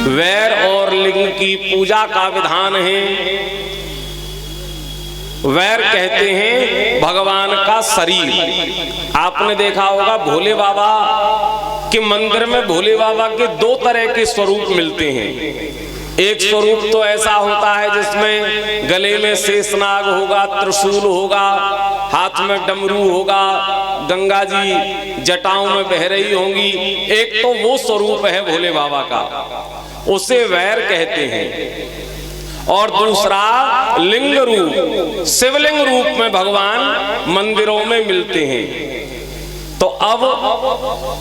वैर और लिंग की पूजा का विधान है। वैर कहते हैं भगवान का शरीर। आपने देखा होगा भोले बाबा के मंदिर में भोले बाबा के दो तरह के स्वरूप मिलते हैं। एक स्वरूप तो ऐसा होता है जिसमें गले में शेषनाग होगा, त्रिशूल होगा, हाथ में डमरू होगा, गंगा जी जटाओं में बह रही होंगी। एक तो वो स्वरूप है भोले बाबा का, उसे वैर कहते हैं। और दूसरा लिंग रूप, शिवलिंग रूप में भगवान मंदिरों में मिलते हैं। तो अब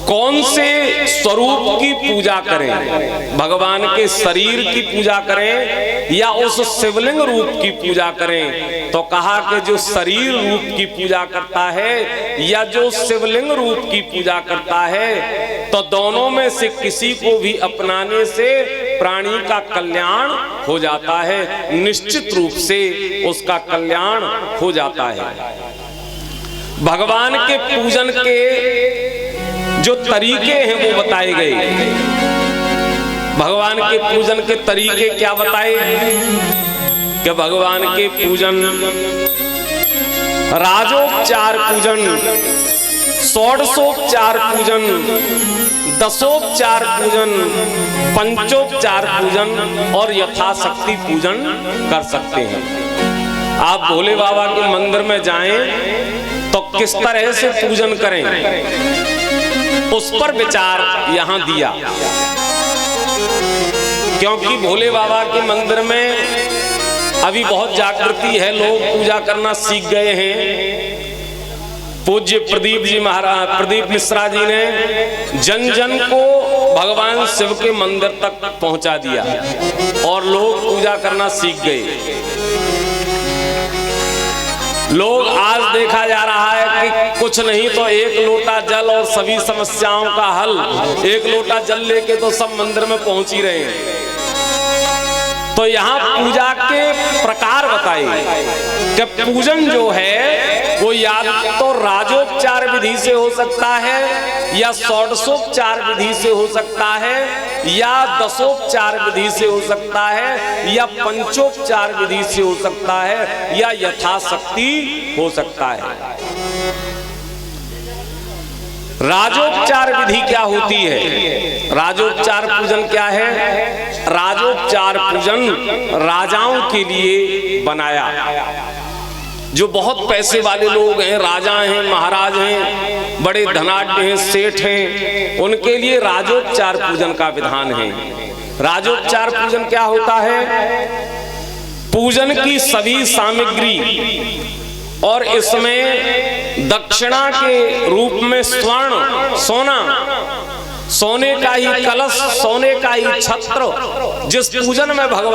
कौन से स्वरूप की पूजा करें? भगवान के शरीर की पूजा करें या उस शिवलिंग रूप की पूजा करें? तो कहा कि जो शरीर रूप की पूजा करता है या जो शिवलिंग रूप की पूजा करता है, तो दोनों में से किसी को भी अपनाने से प्राणी का कल्याण हो जाता है, निश्चित रूप से उसका कल्याण हो जाता है। भगवान के पूजन के जो तरीके हैं वो बताए गए। भगवान के पूजन के तरीके क्या बताए? कि भगवान के पूजन राजोपचार पूजन, षोडशोपचार पूजन, दशोपचार पूजन, पंचोपचार पूजन और यथाशक्ति पूजन कर सकते हैं। आप भोले बाबा के मंदिर में जाएं तो किस तरह से पूजन करें, उस पर विचार यहां दिया। क्योंकि भोले बाबा के मंदिर में अभी बहुत जागृति है, लोग पूजा करना सीख गए हैं। पूज्य प्रदीप जी महाराज, प्रदीप मिश्रा जी ने जन जन को भगवान शिव के मंदिर तक पहुंचा दिया और लोग पूजा करना सीख गए। लोग आज देखा जा रहा है कि कुछ नहीं तो एक लोटा जल और सभी समस्याओं का हल। एक लोटा जल लेके तो सब मंदिर में पहुंच ही रहे हैं। तो यहाँ पूजा के प्रकार बताए कि पूजन जो है वो या तो राजोपचार विधि से हो सकता है या षोडशोपचार विधि से हो सकता है या दशोपचार विधि से हो सकता है या पंचोपचार विधि से हो सकता है या यथाशक्ति हो सकता है। राजोपचार विधि क्या होती है? राजोपचार पूजन क्या है? राजोपचार पूजन राजाओं के लिए बनाया। जो बहुत पैसे वाले लोग हैं, राजा हैं, महाराज हैं, बड़े धनाढ्य हैं, सेठ हैं, उनके लिए राजोपचार पूजन का विधान है। राजोपचार पूजन क्या होता है? पूजन की सभी सामग्री और इसमें दक्षिणा के रूप में स्वर्ण, सोना, सोने का ही कलश, सोने का ही छत्र, जिस पूजन में भगवान